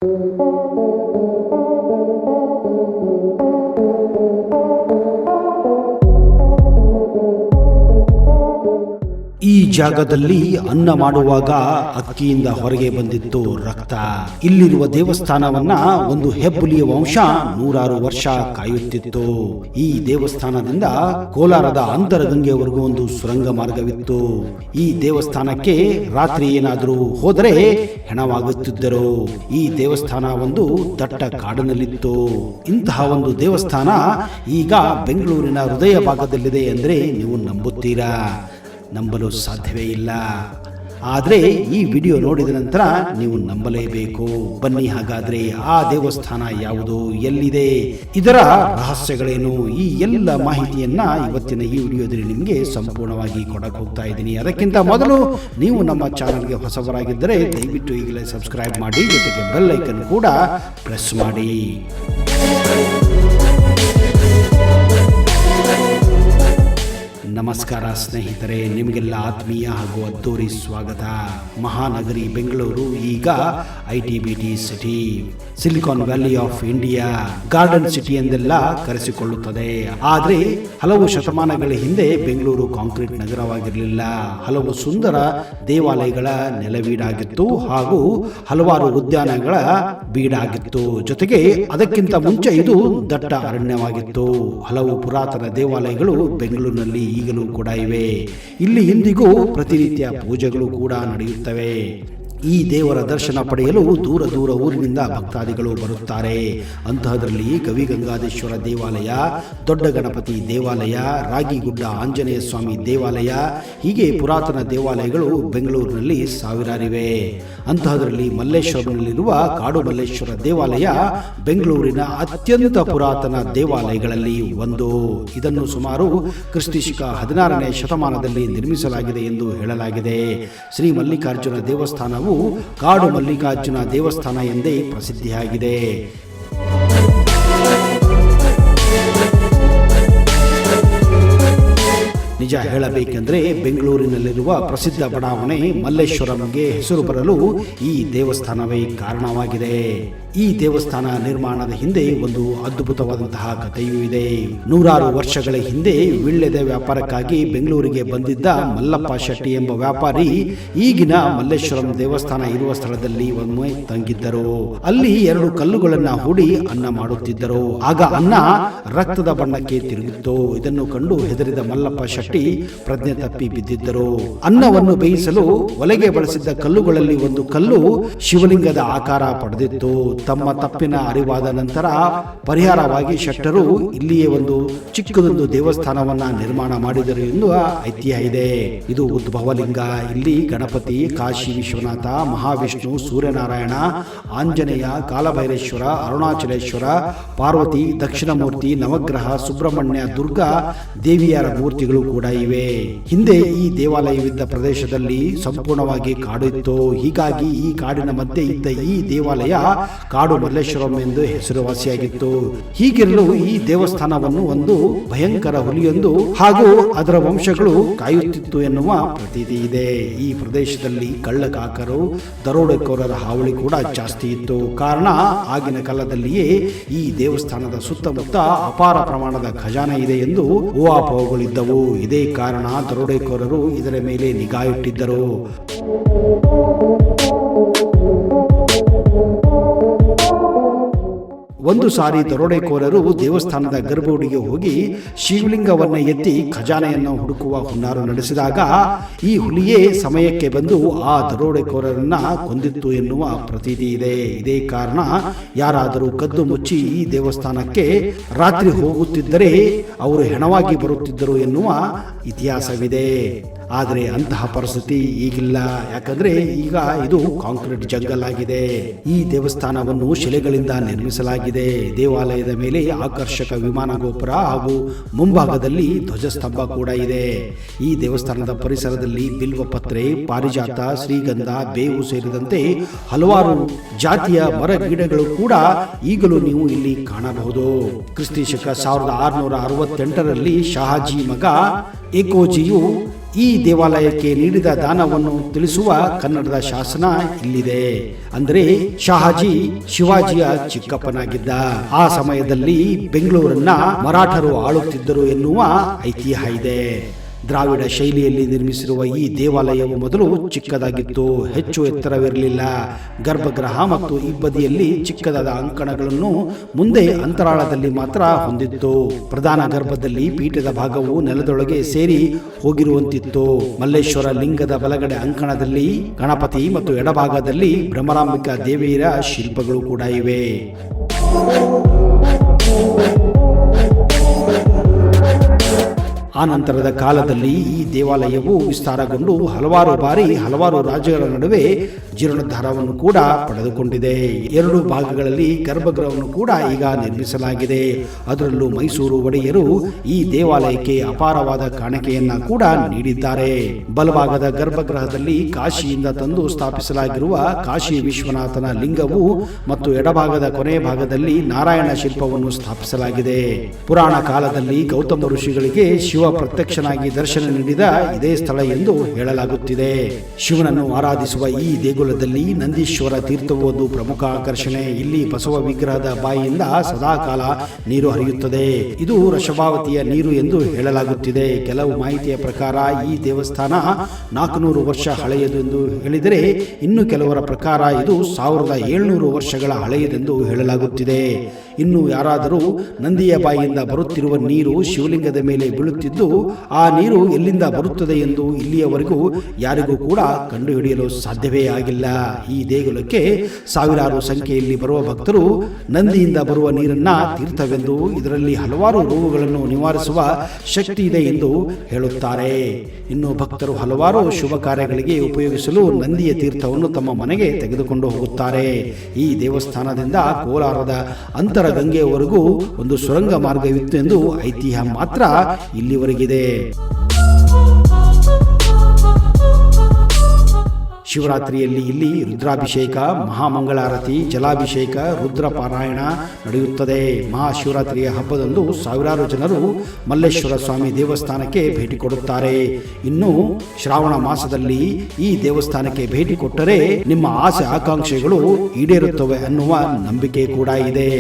ಈ ಜಾಗದಲ್ಲಿ ಅನ್ನ ಮಾಡುವಾಗ ಅಕ್ಕಿಯಿಂದ ಹೊರಗೆ ಬಂದಿತ್ತು ರಕ್ತ. ಇಲ್ಲಿರುವ ದೇವಸ್ಥಾನವನ್ನ ಒಂದು ಹೆಬ್ಬುಲಿಯ ವಂಶ ನೂರಾರು ವರ್ಷ ಕಾಯುತ್ತಿತ್ತು. ಈ ದೇವಸ್ಥಾನದಿಂದ ಕೋಲಾರದ ಅಂತರಗಂಗೆವರೆಗೂ ಒಂದು ಸುರಂಗ ಮಾರ್ಗವಿತ್ತು. ಈ ದೇವಸ್ಥಾನಕ್ಕೆ ರಾತ್ರಿ ಏನಾದರೂ ಹೋದರೆ ಹೆಣವಾಗುತ್ತಿದ್ದರು. ಈ ದೇವಸ್ಥಾನ ಒಂದು ದಟ್ಟ ಕಾಡಿನಲ್ಲಿತ್ತು. ಇಂತಹ ಒಂದು ದೇವಸ್ಥಾನ ಈಗ ಬೆಂಗಳೂರಿನ ಹೃದಯ ಭಾಗದಲ್ಲಿದೆ ಅಂದರೆ ನೀವು ನಂಬುತ್ತೀರಾ? ನಂಬಲು ಸಾಧ್ಯವೇ ಇಲ್ಲ. ಆದರೆ ಈ ವಿಡಿಯೋ ನೋಡಿದ ನಂತರ ನೀವು ನಂಬಲೇಬೇಕು. ಬನ್ನಿ, ಹಾಗಾದ್ರೆ ಆ ದೇವಸ್ಥಾನ ಯಾವುದು, ಎಲ್ಲಿದೆ, ಇದರ ರಹಸ್ಯಗಳೇನು, ಈ ಎಲ್ಲ ಮಾಹಿತಿಯನ್ನ ಇವತ್ತಿನ ಈ ವಿಡಿಯೋದಲ್ಲಿ ನಿಮಗೆ ಸಂಪೂರ್ಣವಾಗಿ ಕೊಡಕ್ಕೆ ಹೋಗ್ತಾ ಇದ್ದೀನಿ. ಅದಕ್ಕಿಂತ ಮೊದಲು ನೀವು ನಮ್ಮ ಚಾನಲ್ಗೆ ಹೊಸಬರಾಗಿದ್ದರೆ ದಯವಿಟ್ಟು ಈಗಲೇ ಸಬ್ಸ್ಕ್ರೈಬ್ ಮಾಡಿ, ಜೊತೆಗೆ ಬೆಲ್ ಐಕನ್ ಕೂಡ ಪ್ರೆಸ್ ಮಾಡಿ. ನಮಸ್ಕಾರ ಸ್ನೇಹಿತರೆ, ನಿಮಗೆಲ್ಲ ಆತ್ಮೀಯ ಹಾಗೂ ಅದ್ದೂರಿ ಸ್ವಾಗತ. ಮಹಾನಗರಿ ಬೆಂಗಳೂರು ಈಗ ITBT city, silicon valley of India, garden city ಎಂದೆಲ್ಲ ಕರೆಸಿಕೊಳ್ಳುತ್ತದೆ. ಆದರೆ ಹಲವು ಶತಮಾನಗಳ ಹಿಂದೆ ಬೆಂಗಳೂರು ಕಾಂಕ್ರೀಟ್ ನಗರವಾಗಿರಲಿಲ್ಲ. ಹಲವು ಸುಂದರ ದೇವಾಲಯಗಳ ನೆಲವೀಡಾಗಿತ್ತು ಹಾಗೂ ಹಲವಾರು ಉದ್ಯಾನಗಳ ಬೀಡಾಗಿತ್ತು. ಜೊತೆಗೆ ಅದಕ್ಕಿಂತ ಮುಂಚೆ ಇದು ದಟ್ಟ ಅರಣ್ಯವಾಗಿತ್ತು. ಹಲವು ಪುರಾತನ ದೇವಾಲಯಗಳು ಬೆಂಗಳೂರಿನಲ್ಲಿ ಈಗಲೂ ಕೂಡ ಇವೆ. ಇಲ್ಲಿ ಇಂದಿಗೂ ಪ್ರತಿನಿತ್ಯ ಪೂಜೆಗಳು ಕೂಡ ನಡೆಯುತ್ತವೆ. ಈ ದೇವರ ದರ್ಶನ ಪಡೆಯಲು ದೂರ ದೂರ ಊರಿನಿಂದ ಭಕ್ತಾದಿಗಳು ಬರುತ್ತಾರೆ. ಅಂತಹದರಲ್ಲಿ ಗವಿಗಂಗಾಧೇಶ್ವರ ದೇವಾಲಯ, ದೊಡ್ಡ ಗಣಪತಿ ದೇವಾಲಯ, ರಾಗಿಗುಡ್ಡ ಆಂಜನೇಯ ಸ್ವಾಮಿ ದೇವಾಲಯ, ಹೀಗೆ ಪುರಾತನ ದೇವಾಲಯಗಳು ಬೆಂಗಳೂರಿನಲ್ಲಿ ಸಾವಿರಾರಿವೆ. ಅಂತಹದರಲ್ಲಿ ಮಲ್ಲೇಶ್ವರಂನಲ್ಲಿರುವ ಕಾಡು ಮಲ್ಲೇಶ್ವರ ದೇವಾಲಯ ಬೆಂಗಳೂರಿನ ಅತ್ಯಂತ ಪುರಾತನ ದೇವಾಲಯಗಳಲ್ಲಿ ಒಂದು. ಇದನ್ನು ಸುಮಾರು ಕ್ರಿಸ್ತಿಶಕ 16ನೇ ಶತಮಾನದಲ್ಲಿ ನಿರ್ಮಿಸಲಾಗಿದೆ ಎಂದು ಹೇಳಲಾಗಿದೆ. ಶ್ರೀ ಮಲ್ಲಿಕಾರ್ಜುನ ದೇವಸ್ಥಾನವು ಕಾಡು ಮಲ್ಲಿಕಾರ್ಜುನ ದೇವಸ್ಥಾನ ಎಂದೇ ಪ್ರಸಿದ್ಧಿಯಾಗಿದೆ. ನಿಜ ಹೇಳಬೇಕೆಂದರೆ ಬೆಂಗಳೂರಿನಲ್ಲಿರುವ ಪ್ರಸಿದ್ಧ ಬಡಾವಣೆ ಮಲ್ಲೇಶ್ವರಂಗೆ ಹೆಸರು ಬರಲು ಈ ದೇವಸ್ಥಾನವೇ ಕಾರಣವಾಗಿದೆ. ಈ ದೇವಸ್ಥಾನ ನಿರ್ಮಾಣದ ಹಿಂದೆ ಒಂದು ಅದ್ಭುತವಾದಂತಹ ಕಥೆಯೂ ಇದೆ. ನೂರಾರು ವರ್ಷಗಳ ಹಿಂದೆ ವೀಳ್ಯದ ವ್ಯಾಪಾರಕ್ಕಾಗಿ ಬೆಂಗಳೂರಿಗೆ ಬಂದಿದ್ದ ಮಲ್ಲಪ್ಪ ಶೆಟ್ಟಿ ಎಂಬ ವ್ಯಾಪಾರಿ ಈಗಿನ ಮಲ್ಲೇಶ್ವರಂ ದೇವಸ್ಥಾನ ಇರುವ ಸ್ಥಳದಲ್ಲಿ ಒಮ್ಮೆ ತಂಗಿದ್ದರು. ಅಲ್ಲಿ 2 ಕಲ್ಲುಗಳನ್ನ ಹೂಡಿ ಅನ್ನ ಮಾಡುತ್ತಿದ್ದರು. ಆಗ ಅನ್ನ ರಕ್ತದ ಬಣ್ಣಕ್ಕೆ ತಿರುಗಿತ್ತು. ಇದನ್ನು ಕಂಡು ಹೆದರಿದ ಮಲ್ಲಪ್ಪ ಶೆಟ್ಟಿ ಪ್ರಜ್ಞೆ ತಪ್ಪಿ ಬಿದ್ದಿದ್ದರು. ಅನ್ನವನ್ನು ಬೇಯಿಸಲು ಒಲೆಗೆ ಬಳಸಿದ್ದ ಕಲ್ಲುಗಳಲ್ಲಿ ಒಂದು ಕಲ್ಲು ಶಿವಲಿಂಗದ ಆಕಾರ ಪಡೆದಿತ್ತು. ತಮ್ಮ ತಪ್ಪಿನ ಅರಿವಾದ ನಂತರ ಪರಿಹಾರವಾಗಿ ಶೆಟ್ಟರು ಇಲ್ಲಿಯೇ ಒಂದು ಚಿಕ್ಕದೊಂದು ದೇವಸ್ಥಾನವನ್ನ ನಿರ್ಮಾಣ ಮಾಡಿದರು ಎಂದು ಐತಿಹ್ಯ ಇದೆ. ಇದು ಉದ್ಭವಲಿಂಗ. ಇಲ್ಲಿ ಗಣಪತಿ, ಕಾಶಿ ವಿಶ್ವನಾಥ, ಮಹಾವಿಷ್ಣು, ಸೂರ್ಯನಾರಾಯಣ, ಆಂಜನೇಯ, ಕಾಲಭೈರೇಶ್ವರ, ಅರುಣಾಚಲೇಶ್ವರ, ಪಾರ್ವತಿ, ದಕ್ಷಿಣಮೂರ್ತಿ, ನವಗ್ರಹ, ಸುಬ್ರಹ್ಮಣ್ಯ, ದುರ್ಗಾ ದೇವಿಯರ ಮೂರ್ತಿಗಳು ಕೂಡ ಇವೆ. ಹಿಂದೆ ಈ ದೇವಾಲಯವಿದ್ದ ಪ್ರದೇಶದಲ್ಲಿ ಸಂಪೂರ್ಣವಾಗಿ ಕಾಡು ಇತ್ತು. ಹೀಗಾಗಿ ಈ ಕಾಡಿನ ಮಧ್ಯೆ ಇದ್ದ ಈ ದೇವಾಲಯ ಕಾಡು ಮಲ್ಲೇಶ್ವರಂ ಎಂದು ಹೆಸರುವಾಸಿಯಾಗಿತ್ತು. ಹೀಗಿರಲು ಈ ದೇವಸ್ಥಾನವನ್ನು ಒಂದು ಭಯಂಕರ ಹುಲಿಯೊಂದು ಹಾಗೂ ಅದರ ವಂಶಗಳು ಕಾಯುತ್ತಿತ್ತು ಎನ್ನುವ ಪ್ರತೀತಿ ಇದೆ. ಈ ಪ್ರದೇಶದಲ್ಲಿ ಕಳ್ಳಕಾಕರು, ದರೋಡೆಕೋರರ ಹಾವಳಿ ಕೂಡ ಜಾಸ್ತಿ ಇತ್ತು. ಕಾರಣ ಆಗಿನ ಕಾಲದಲ್ಲಿಯೇ ಈ ದೇವಸ್ಥಾನದ ಸುತ್ತಮುತ್ತ ಅಪಾರ ಪ್ರಮಾಣದ ಖಜಾನೆ ಇದೆ ಎಂದು ಊಹಾಪೋಹಗಳಿದ್ದವು. ಇದೇ ಕಾರಣ ದರೋಡೆಕೋರರು ಇದರ ಮೇಲೆ ನಿಗಾ ಇಟ್ಟಿದ್ದರು. ಒಂದು ಸಾರಿ ದರೋಡೆಕೋರರು ದೇವಸ್ಥಾನದ ಗರ್ಭಗುಡಿಗೆ ಹೋಗಿ ಶಿವಲಿಂಗವನ್ನ ಎತ್ತಿ ಖಜಾನೆಯನ್ನು ಹುಡುಕುವ ಹುನ್ನಾರ ನಡೆಸಿದಾಗ ಈ ಹುಲಿಯೇ ಸಮಯಕ್ಕೆ ಬಂದು ಆ ದರೋಡೆಕೋರರನ್ನ ಕೊಂದಿತ್ತು ಎನ್ನುವ ಪ್ರತೀತಿ ಇದೆ. ಇದೇ ಕಾರಣ ಯಾರಾದರೂ ಕದ್ದು ಮುಚ್ಚಿ ಈ ದೇವಸ್ಥಾನಕ್ಕೆ ರಾತ್ರಿ ಹೋಗುತ್ತಿದ್ದರೆ ಅವರು ಹೆಣವಾಗಿ ಬರುತ್ತಿದ್ದರು ಎನ್ನುವ ಇತಿಹಾಸವಿದೆ. ಆದರೆ ಅಂತಹ ಪರಿಸ್ಥಿತಿ ಈಗಿಲ್ಲ. ಯಾಕಂದ್ರೆ ಈಗ ಇದು ಕಾಂಕ್ರೀಟ್ ಜಂಗಲ್ ಆಗಿದೆ. ಈ ದೇವಸ್ಥಾನವನ್ನು ಶಿಲೆಗಳಿಂದ ನಿರ್ಮಿಸಲಾಗಿದೆ. ದೇವಾಲಯದ ಮೇಲೆ ಆಕರ್ಷಕ ವಿಮಾನ ಗೋಪುರ ಹಾಗೂ ಮುಂಭಾಗದಲ್ಲಿ ಧ್ವಜಸ್ತಂಭ ಕೂಡ ಇದೆ. ಈ ದೇವಸ್ಥಾನದ ಪರಿಸರದಲ್ಲಿ ಬಿಲ್ವಪತ್ರೆ, ಪಾರಿಜಾತ, ಶ್ರೀಗಂಧ, ಬೇವು ಸೇರಿದಂತೆ ಹಲವಾರು ಜಾತಿಯ ಮರ ಗಿಡಗಳು ಕೂಡ ಈಗಲೂ ನೀವು ಇಲ್ಲಿ ಕಾಣಬಹುದು. ಕ್ರಿಸ್ತಿ ಶಕ 1668ರಲ್ಲಿ ಶಹಾಜಿ ಮಗ ಏಕೋಜಿಯು ಈ ದೇವಾಲಯಕ್ಕೆ ನೀಡಿದ ದಾನವನ್ನು ತಿಳಿಸುವ ಕನ್ನಡದ ಶಾಸನ ಇಲ್ಲಿದೆ. ಅಂದರೆ ಶಹಾಜಿ ಶಿವಾಜಿಯ ಚಿಕ್ಕಪ್ಪನಾಗಿದ್ದ. ಆ ಸಮಯದಲ್ಲಿ ಬೆಂಗಳೂರನ್ನ ಮರಾಠರು ಆಳುತ್ತಿದ್ದರು ಎನ್ನುವ ಐತಿಹ್ಯ ಇದೆ. ದ್ರಾವಿಡ ಶೈಲಿಯಲ್ಲಿ ನಿರ್ಮಿಸಿರುವ ಈ ದೇವಾಲಯವು ಮೊದಲು ಚಿಕ್ಕದಾಗಿತ್ತು, ಹೆಚ್ಚು ಎತ್ತರವಿರಲಿಲ್ಲ. ಗರ್ಭಗೃಹ ಮತ್ತು ಇಬ್ಬದಿಯಲ್ಲಿ ಚಿಕ್ಕದಾದ ಅಂಕಣಗಳನ್ನು, ಮುಂದೆ ಅಂತರಾಳದಲ್ಲಿ ಮಾತ್ರ ಹೊಂದಿತ್ತು. ಪ್ರಧಾನ ಗರ್ಭದಲ್ಲಿ ಪೀಠದ ಭಾಗವು ನೆಲದೊಳಗೆ ಸೇರಿ ಹೋಗಿರುವಂತಿತ್ತು. ಮಲ್ಲೇಶ್ವರ ಲಿಂಗದ ಬಲಗಡೆ ಅಂಕಣದಲ್ಲಿ ಗಣಪತಿ ಮತ್ತು ಎಡಭಾಗದಲ್ಲಿ ಭ್ರಮರಾಂಬಿಕಾ ದೇವಿಯರ ಶಿಲ್ಪಗಳು ಕೂಡ ಇವೆ. ಆನಂತರದ ಕಾಲದಲ್ಲಿ ಈ ದೇವಾಲಯವು ವಿಸ್ತಾರಗೊಂಡು ಹಲವಾರು ಬಾರಿ ಹಲವಾರು ರಾಜ್ಯಗಳ ನಡುವೆ ಜೀರ್ಣೋದ್ಧಾರವನ್ನು ಕೂಡ ಪಡೆದುಕೊಂಡಿದೆ. 2 ಭಾಗಗಳಲ್ಲಿ ಗರ್ಭಗೃಹವನ್ನು ಕೂಡ ಈಗ ನಿರ್ಮಿಸಲಾಗಿದೆ. ಅದರಲ್ಲೂ ಮೈಸೂರು ಒಡೆಯರು ಈ ದೇವಾಲಯಕ್ಕೆ ಅಪಾರವಾದ ಕಾಣಿಕೆಯನ್ನ ಕೂಡ ನೀಡಿದ್ದಾರೆ. ಬಲಭಾಗದ ಗರ್ಭಗೃಹದಲ್ಲಿ ಕಾಶಿಯಿಂದ ತಂದು ಸ್ಥಾಪಿಸಲಾಗಿರುವ ಕಾಶಿ ವಿಶ್ವನಾಥನ ಲಿಂಗವು ಮತ್ತು ಎಡಭಾಗದ ಕೊನೆಯ ಭಾಗದಲ್ಲಿ ನಾರಾಯಣ ಶಿಲ್ಪವನ್ನು ಸ್ಥಾಪಿಸಲಾಗಿದೆ. ಪುರಾಣ ಕಾಲದಲ್ಲಿ ಗೌತಮ ಋಷಿಗಳಿಗೆ ಶಿವ ಪ್ರತ್ಯಕ್ಷನಾಗಿ ದರ್ಶನ ನೀಡಿದ ಇದೇ ಸ್ಥಳ ಎಂದು ಹೇಳಲಾಗುತ್ತಿದೆ. ಶಿವನನ್ನು ಆರಾಧಿಸುವ ಈ ದೇಗುಲದಲ್ಲಿ ನಂದೀಶ್ವರ ತೀರ್ಥವು ಒಂದು ಪ್ರಮುಖ ಆಕರ್ಷಣೆ. ಇಲ್ಲಿ ಬಸವ ವಿಗ್ರಹದ ಬಾಯಿಯಿಂದ ಸದಾಕಾಲ ನೀರು ಹರಿಯುತ್ತದೆ. ಇದು ವೃಷಭಾವತಿಯ ನೀರು ಎಂದು ಹೇಳಲಾಗುತ್ತಿದೆ. ಕೆಲವು ಮಾಹಿತಿಯ ಪ್ರಕಾರ ಈ ದೇವಸ್ಥಾನ 400 ವರ್ಷ ಹಳೆಯದು ಎಂದು ಹೇಳಿದರೆ, ಇನ್ನು ಕೆಲವರ ಪ್ರಕಾರ ಇದು 1700 ವರ್ಷಗಳ ಹಳೆಯದೆಂದು ಹೇಳಲಾಗುತ್ತಿದೆ. ಇನ್ನು ಯಾರಾದರೂ ನಂದಿಯ ಬಾಯಿಯಿಂದ ಬರುತ್ತಿರುವ ನೀರು ಶಿವಲಿಂಗದ ಮೇಲೆ ಬೀಳುತ್ತಿದ್ದು, ಆ ನೀರು ಎಲ್ಲಿಂದ ಬರುತ್ತದೆ ಎಂದು ಇಲ್ಲಿಯವರೆಗೂ ಯಾರಿಗೂ ಕೂಡ ಕಂಡುಹಿಡಿಯಲು ಸಾಧ್ಯವೇ ಆಗಿಲ್ಲ. ಈ ದೇಗುಲಕ್ಕೆ ಸಾವಿರಾರು ಸಂಖ್ಯೆಯಲ್ಲಿ ಬರುವ ಭಕ್ತರು ನಂದಿಯಿಂದ ಬರುವ ನೀರನ್ನ ತೀರ್ಥವೆಂದು, ಇದರಲ್ಲಿ ಹಲವಾರು ರೋಗಗಳನ್ನು ನಿವಾರಿಸುವ ಶಕ್ತಿ ಇದೆ ಎಂದು ಹೇಳುತ್ತಾರೆ. ಇನ್ನು ಭಕ್ತರು ಹಲವಾರು ಶುಭ ಕಾರ್ಯಗಳಿಗೆ ಉಪಯೋಗಿಸಲು ನಂದಿಯ ತೀರ್ಥವನ್ನು ತಮ್ಮ ಮನೆಗೆ ತೆಗೆದುಕೊಂಡು ಹೋಗುತ್ತಾರೆ. ಈ ದೇವಸ್ಥಾನದಿಂದ ಕೋಲಾರದ ಅಂತರ ಗಂಗೆಯವರೆಗೂ ಒಂದು ಸುರಂಗ ಮಾರ್ಗವಿತ್ತು ಎಂದು ಐತಿಹ್ಯ ಮಾತ್ರ ಇಲ್ಲಿವರೆಗಿದೆ. ಶಿವರಾತ್ರಿಯಲ್ಲಿ ಇಲ್ಲಿ ರುದ್ರಾಭಿಷೇಕ, ಮಹಾಮಂಗಳಾರತಿ, ಜಲಾಭಿಷೇಕ, ರುದ್ರಪಾರಾಯಣ ನಡೆಯುತ್ತದೆ. ಮಹಾಶಿವರಾತ್ರಿಯ ಹಬ್ಬದಂದು ಸಾವಿರಾರು ಜನರು ಮಲ್ಲೇಶ್ವರ ಸ್ವಾಮಿ ದೇವಸ್ಥಾನಕ್ಕೆ ಭೇಟಿ ಕೊಡುತ್ತಾರೆ. ಇನ್ನು ಶ್ರಾವಣ ಮಾಸದಲ್ಲಿ ಈ ದೇವಸ್ಥಾನಕ್ಕೆ ಭೇಟಿ ಕೊಟ್ಟರೆ ನಿಮ್ಮ ಆಸೆ ಆಕಾಂಕ್ಷೆಗಳು ಈಡೇರುತ್ತವೆ ಅನ್ನುವ ನಂಬಿಕೆ ಕೂಡ ಇದೆ.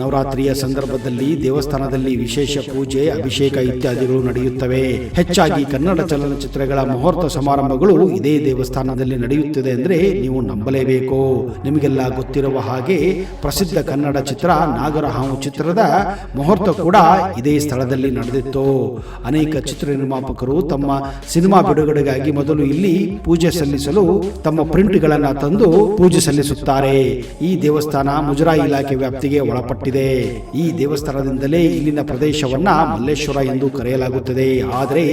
ನವರಾತ್ರಿಯ ಸಂದರ್ಭದಲ್ಲಿ ದೇವಸ್ಥಾನದಲ್ಲಿ ವಿಶೇಷ ಪೂಜೆ, ಅಭಿಷೇಕ ಇತ್ಯಾದಿಗಳು ನಡೆಯುತ್ತವೆ. ಹೆಚ್ಚಾಗಿ ಕನ್ನಡ ಚಲನಚಿತ್ರಗಳ ಮುಹೂರ್ತ ಸಮಾರಂಭಗಳು ಇದೇ ದೇವಸ್ಥಾನದಲ್ಲಿ ನಡೆಯುತ್ತದೆ ಅಂದರೆ ನೀವು ನಂಬಲೇಬೇಕು. ನಿಮಗೆಲ್ಲ ಗೊತ್ತಿರುವ ಹಾಗೆ ಪ್ರಸಿದ್ಧ ಕನ್ನಡ ಚಿತ್ರ ನಾಗರಹಾವು ಚಿತ್ರದ ಮುಹೂರ್ತ ಕೂಡ ಇದೇ ಸ್ಥಳದಲ್ಲಿ ನಡೆದಿತ್ತು. ಅನೇಕ ಚಿತ್ರ ನಿರ್ಮಾಪಕರು ತಮ್ಮ ಸಿನಿಮಾ ಬಿಡುಗಡೆಗಾಗಿ ಮೊದಲು ಇಲ್ಲಿ ಪೂಜೆ ಸಲ್ಲಿಸಲು ತಮ್ಮ ಪ್ರಿಂಟ್ಗಳನ್ನು ತಂದು ಪೂಜೆ ಸಲ್ಲಿಸುತ್ತಾರೆ. ಈ ದೇವಸ್ಥಾನ ಮುಜರಾಯಿ ಇಲಾಖೆ ವ್ಯಾಪ್ತಿಗೆ ಒಳಪಟ್ಟ ಈ ದೇವಸ್ಥಾನದಿಂದಲೇ ಇಲ್ಲಿನ ಪ್ರದೇಶವನ್ನ ಮಲ್ಲೇಶ್ವರ ಎಂದು ಕರೆಯಲಾಗುತ್ತದೆ. ಆದರೆ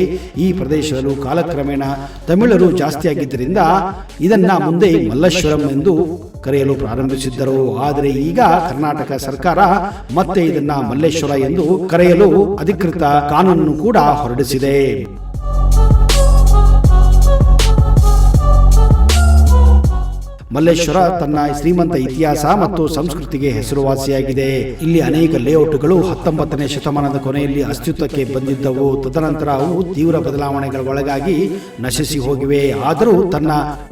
ಈ ಪ್ರದೇಶಗಳು ಕಾಲಕ್ರಮೇಣ ತಮಿಳರು ಜಾಸ್ತಿಯಾಗಿದ್ದರಿಂದ ಇದನ್ನ ಮುಂದೆ ಮಲ್ಲೇಶ್ವರಂ ಎಂದು ಕರೆಯಲು ಪ್ರಾರಂಭಿಸಿದ್ದರು. ಆದರೆ ಈಗ ಕರ್ನಾಟಕ ಸರ್ಕಾರ ಮತ್ತೆ ಇದನ್ನ ಮಲ್ಲೇಶ್ವರ ಎಂದು ಕರೆಯಲು ಅಧಿಕೃತ ಕಾನೂನನ್ನು ಕೂಡ ಹೊರಡಿಸಿದೆ. ಮಲ್ಲೇಶ್ವರ ತನ್ನ ಶ್ರೀಮಂತ ಇತಿಹಾಸ ಮತ್ತು ಸಂಸ್ಕೃತಿಗೆ ಹೆಸರುವಾಸಿಯಾಗಿದೆ. ಇಲ್ಲಿ ಅನೇಕ ಲೇಔಟ್ಗಳು 19ನೇ ಶತಮಾನದ ಕೊನೆಯಲ್ಲಿ ಅಸ್ತಿತ್ವಕ್ಕೆ ಬಂದಿದ್ದವು. ತದನಂತರ ಅವು ತೀವ್ರ ಬದಲಾವಣೆಗಳ ಒಳಗಾಗಿ ನಶಿಸಿ ಹೋಗಿವೆ. ಆದರೂ ತನ್ನ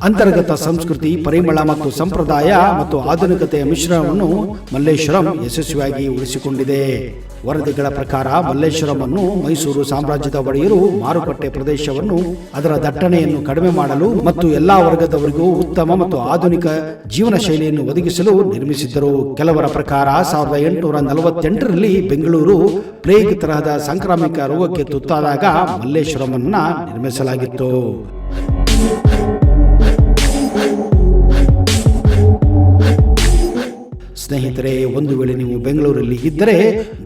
ಅಂತರ್ಗತ ಸಂಸ್ಕೃತಿ, ಪರಿಮಳ ಮತ್ತು ಸಂಪ್ರದಾಯ ಮತ್ತು ಆಧುನಿಕತೆಯ ಮಿಶ್ರಣವನ್ನು ಮಲ್ಲೇಶ್ವರಂ ಯಶಸ್ವಿಯಾಗಿ ಉಳಿಸಿಕೊಂಡಿದೆ. ವರದಿಗಳ ಪ್ರಕಾರ ಮಲ್ಲೇಶ್ವರಮನ್ನು ಮೈಸೂರು ಸಾಮ್ರಾಜ್ಯದ ಒಡೆಯರು ಮಾರುಕಟ್ಟೆ ಪ್ರದೇಶವನ್ನು ಅದರ ದಟ್ಟಣೆಯನ್ನು ಕಡಿಮೆ ಮಾಡಲು ಮತ್ತು ಎಲ್ಲಾ ವರ್ಗದವರಿಗೂ ಉತ್ತಮ ಮತ್ತು ಆಧುನಿಕ ಜೀವನ ಶೈಲಿಯನ್ನು ಒದಗಿಸಲು ನಿರ್ಮಿಸಿದ್ದರು. ಕೆಲವರ ಪ್ರಕಾರ 1848ರಲ್ಲಿ ಬೆಂಗಳೂರು ಪ್ಲೇಗ್ ತರಹದ ಸಾಂಕ್ರಾಮಿಕ ರೋಗಕ್ಕೆ ತುತ್ತಾದಾಗ ಮಲ್ಲೇಶ್ವರಮನ್ನ ನಿರ್ಮಿಸಲಾಗಿತ್ತು. ಸ್ನೇಹಿತರೆ, ಒಂದು ವೇಳೆ ನೀವು ಬೆಂಗಳೂರಲ್ಲಿ ಇದ್ದರೆ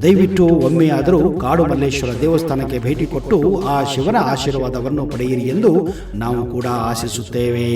ದಯವಿಟ್ಟು ಒಮ್ಮೆಯಾದರೂ ಕಾಡು ಮಲ್ಲೇಶ್ವರ ದೇವಸ್ಥಾನಕ್ಕೆ ಭೇಟಿ ಕೊಟ್ಟು ಆ ಶಿವನ ಆಶೀರ್ವಾದವನ್ನು ಪಡೆಯಿರಿ ಎಂದು ನಾವು ಕೂಡ ಆಶಿಸುತ್ತೇವೆ.